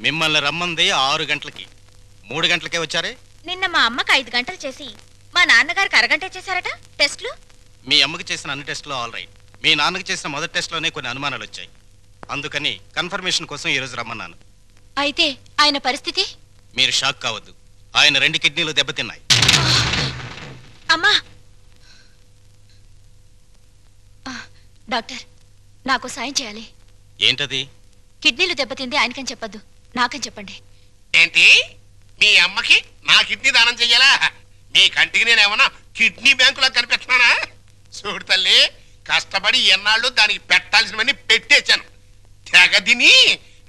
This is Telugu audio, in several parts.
మిమ్మల్ని రమ్మంది 6 గంటలకి, 3 గంటలకే వచ్చారే. నిన్న మా అమ్మకి 5 గంటలు చేసి మా నాన్నగారికి అరగంట చేశారట టెస్టులు. మీ అమ్మకి చేసిన అన్ని టెస్టులు ఆల్ రైట్. మీ నాన్నకి చేసిన మొదటి టెస్ట్లోనే కొన్ని అనుమానాలు వచ్చాయి. అందుకని కన్ఫర్మేషన్ కోసం ఈరోజు రమ్మన్నాను. అయితే ఆయన పరిస్థితి? మీరు షాక్ కావద్దు. ఆయన 2 కిడ్నీలు దెబ్బతిన్నాయి. అమ్మా డాక్టర్, నాకు సాయం చేయాలి. ఏంటది? కిడ్నీలు దెబ్బతింది ఆయనకని చెప్పద్దు, నాకని చెప్పండి. ఏంటి? మీ అమ్మకి నా కిడ్నీ దానం చెయ్యాలా? మీ కంటికి నేనేమన్నా కిడ్నీ బ్యాంకులో కనిపిస్తున్నానా? చూడు తల్లి, కష్టపడి ఎన్నాళ్ళు దానికి పెట్టాల్సినవన్నీ పెట్టేశాను. తెగదిని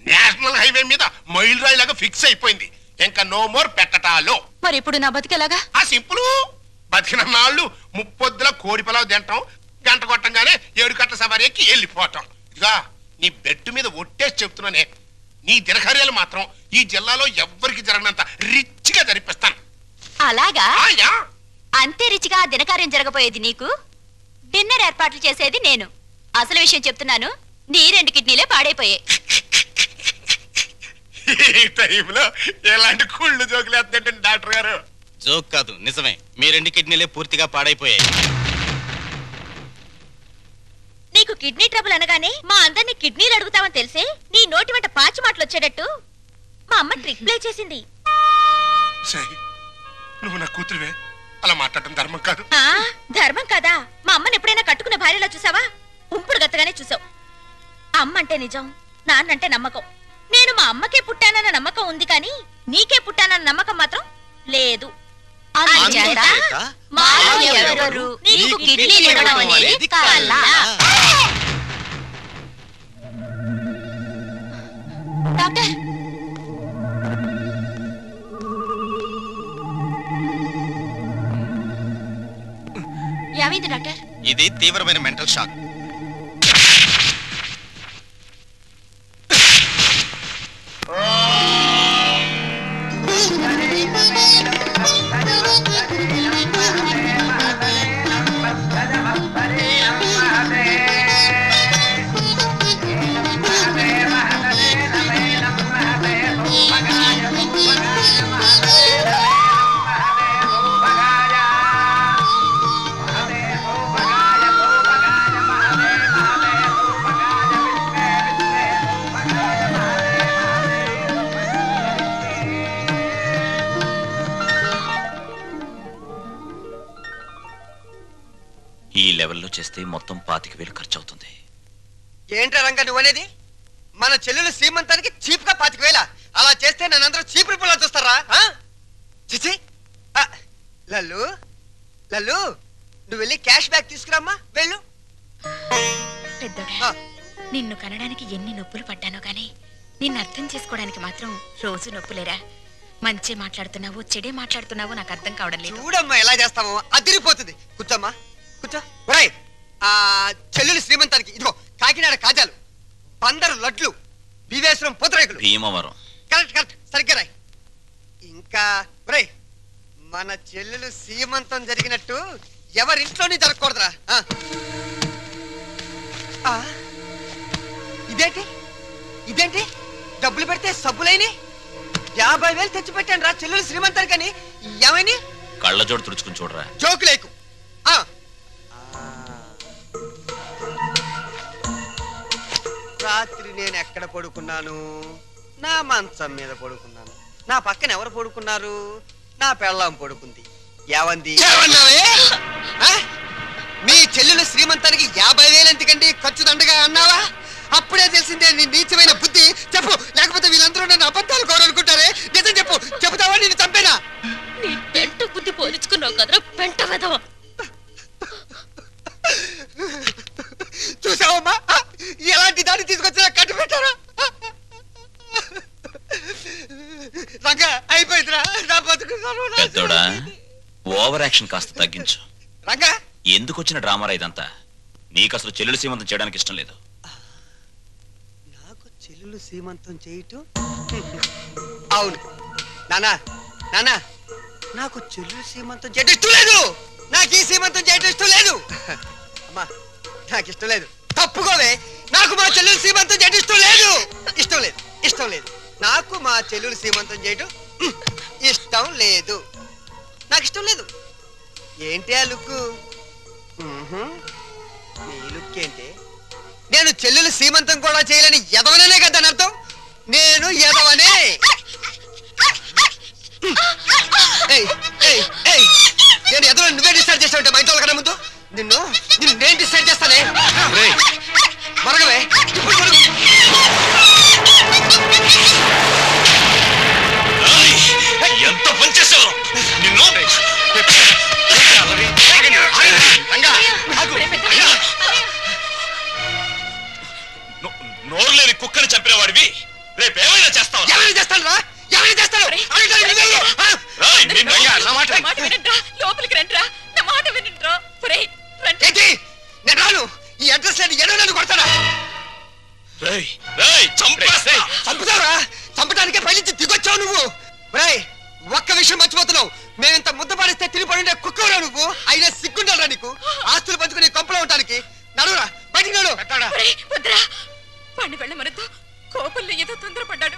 నేషనల్ హైవే మీద మైల్ రాయిలాగా ఫిక్స్ అయిపోయింది. ఇంకా నో మోర్ పెట్టటాలు. మరి ఇప్పుడు నా బతికేలాగా? ఆ సింపుల్. బతికిన నాళ్ళు ముప్పొద్దుల కోడి పొలావు తింటాం, గంట కొట్టంగానే 7 గంటల సవారీ ఎక్కి వెళ్ళిపోవటం. ఇదిగా నీ బెడ్ మీద ఒట్టేసి చెప్తున్నానే, నీ దినకార్యాలు మాత్రం ఈ జిల్లాలో ఎవ్వరికి జరగనంత రిచ్గా జరిపిస్తాను. అలాగా? అంతే రిచ్గా ఆ దినకార్యం జరగబోయేది నీకు, డిన్నర్ ఏర్పాట్లు చేసేది నేను. అసలు విషయం చెప్తున్నాను, నీ 2 కిడ్నీలే పాడైపోయాయి. ఈ టైంలో ఎలాంటి కుళ్ళు జోకులు వేస్తుంటే డాక్టర్ గారు? జోక్ కాదు, నిజమే. మీ 2 కిడ్నీలే పూర్తిగా పాడైపోయాయి. నీకు కిడ్నీ ట్రబుల్ అనగానే మా అందరినీ కిడ్నీలు అడుగుతావని తెలిసే నీ నోటి వెంట పాచి మాటలు వచ్చేటట్టు మా అమ్మ ట్రిక్ ప్లే చేసింది. నువ్వు నా కూతురువే, అలా మాట్లాడటం ధర్మం కాదు. ధర్మం కాదా? మా అమ్మని ఎప్పుడైనా కట్టుకున్న భార్యలా చూసావా? ఉంపుడు గత్తగానే చూసావు. అమ్మ అంటే నిజం, నాన్నంటే నమ్మకం. నేను మా అమ్మకే పుట్టానన్న నమ్మకం ఉంది, కానీ నీకే పుట్టానన్న నమ్మకం మాత్రం లేదు. డాక్టర్, ఏమైంది డాక్టర్? ఇది తీవ్రమైన మెంటల్ షాక్. ఈ లెవెల్లో చేస్తే మొత్తం 25,000 ఖర్చు అవుతుంది. ఏంట్రా రంగా నువ్వనేది? మన చెల్లెలు శ్రీమంతానికి చీప్ గా 25,000? అలా చేస్తే నన్నందరూ చీప్ రిపోర్ట్ చూస్తారా? చిచి. లల్లు లల్లు, నువ్వు వెళ్ళి క్యాష్ బ్యాక్ తీసుకురామ్మా, వెళ్ళు. పెద్దోడా, నిన్ను కనడానికి ఎన్ని నొప్పులు పడ్డానో గానీ నిన్ను అర్థం చేసుకోవడానికి మాత్రం రోజు నొప్పులేరా. మంచి మాట్లాడుతున్నావు, చెడే మాట్లాడుతున్నావు నాకు అర్థం కావడం లేదు. చూడమ్మా ఎలా చేస్తామో, అదిరిపోతుంది. కూర్చోమ్మా, కూర్చో. చెల్లెలు శ్రీమంతానికి ఇదిగో కాకినాడ కాజాలు, 100 లడ్లు, భీమేశ్వరం పూతరేకులు. భీమవరం. కరెక్ట్ కరెక్ట్, సరిగ్గా రాయ్. ఇంకా మన చెల్లెలు శ్రీమంతం జరిగినట్టు ఎవరింట్లోనే జరగకూడదురా. ఇదేంటి ఇదేంటి డబ్బులు పెడితే సబ్బులైని 50,000 తెచ్చి పెట్టాను రా చెల్లెలు శ్రీమంతానికని. ఏమైనా కళ్ళజోడు తుడుచుకుని చూడరా. జోకులేకు. రాత్రి నేను ఎక్కడ పడుకున్నాను? నా మంచం మీద పడుకున్నాను. నా పక్కన ఎవరు పడుకున్నారు? నా పెళ్ళాం పడుకుంది. ఏవంది? మీ చెల్లెలు శ్రీమంతానికి 50,000 ఎందుకండి ఖర్చు దండగా అన్నావా? అప్పుడే తెలిసిందే నీ నీచమైన బుద్ధి. చెప్పు, లేకపోతే వీళ్ళందరూ నన్ను అబద్ధాలు కోరనుకుంటారే. నిజం చెప్పు. చెబుతావా నేను చంపేనా? నీ పెంట బుద్ధి పోల్చుకున్నావు కదరా పెంట వెధవ. చూసావమ్మా ఎలాంటి దాన్ని తీసుకొచ్చినా కట్టు పెట్టారా? రంగా అయిపోయిందిరా నా బతుకు. పెద్దోడా, ఓవర్ యాక్షన్ కాస్త తగ్గించు. రంగా, ఎందుకు వచ్చిన డ్రామారా ఇదంతా? నీకు అసలు చెల్లెలు సీమంతం చేయడానికి ఇష్టం లేదు. నాకు చెల్లెలు సీమంతం చేయటం? అవును నానా, నానా నాకు చెల్లెలు సీమంతం చేయటం ఇష్టం లేదు. నాకు ఈ సీమంతం చేయటం ఇష్టం లేదు. అమ్మా నాకు ఇష్టం లేదు. తప్పుకోవే. నాకు మా చెల్లెలు సీమంతం చేయటం ఇష్టం లేదు. ఇష్టం లేదు, ఇష్టం లేదు, నాకు మా చెల్లెలు సీమంతం చేయటం ఇష్టం లేదు. నాకు ఇష్టం లేదు. ఏంటి ఆ లుక్? నీ లుక్ ఏంటి? నేను చెల్లెలు సీమంతం కూడా చేయలేని ఎదవననే కదా అని అర్థం. నేను ఎదవనే. నేను ఎదవ నువ్వే డిసైడ్ చేస్తావంటే మా ఇంట్లో కన్నా ముందు నిన్ను నేను డిసైడ్ చేస్తానే. మరగవే ఇప్పుడు ఎంత పనిచేసావు నిన్ను. నోరు లేని కుక్కని చంపిన వాడివి రేపు ఏమైనా చేస్తావు. ఎవరైనా చేస్తాను రా, ఎవరైనా చేస్తాను. లోపలికి రండిరా, నా మాట వినండిరా. ఏంటి నేను రాను. ఈ అడ్రస్ లేని ఎన్నో నన్ను కొడతాడా? చంపుతావురా? చంపడానికే పైనుంచి దిగొచ్చావు నువ్వు. ఒక్క విషయం మర్చిపోతున్నావు. మేమింత ముద్ద పడిస్తే తిరిగిపడి కుక్కవరా నువ్వు. అయినా సిగ్గుండాలరా నీకు? ఆస్తులు పంచుకుని కొంపలో ఉండడానికి. నడురా బయటికి నడు. పండి వెళ్ళమనతో కోపంలో ఏదో తొందరపడ్డాడు.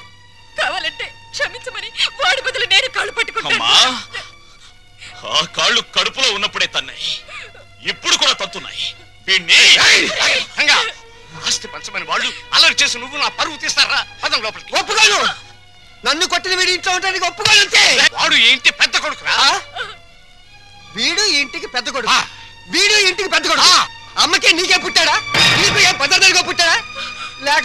కావాలంటే క్షమించమని వాడి బదులు నేను కాళ్ళు పట్టుకుంటాను. ఆ కాళ్ళు కడుపులో ఉన్నప్పుడే తన్నాయి, ఇప్పుడు కూడా తత్తున్నాయి. ఆస్తి పంచమని వాళ్ళు అలర్ట్ చేసి నువ్వు నా పరువు తీస్తారా? పదం లోపలికి. ఒప్పుకోను. నన్ను కొట్టిన వీడి ఇంట్లో ఉండడానికి ఒప్పుకోను. అంతే. వాడు ఏంటి పెద్ద కొడుకురా? వీడు ఇంటికి పెద్ద కొడుకు. వీడు ఇంటికి పెద్ద కొడుకు. అమ్మకే నీకే పుట్టాడా? నీకు ఏం పదార్థాలుగా పుట్టాడా?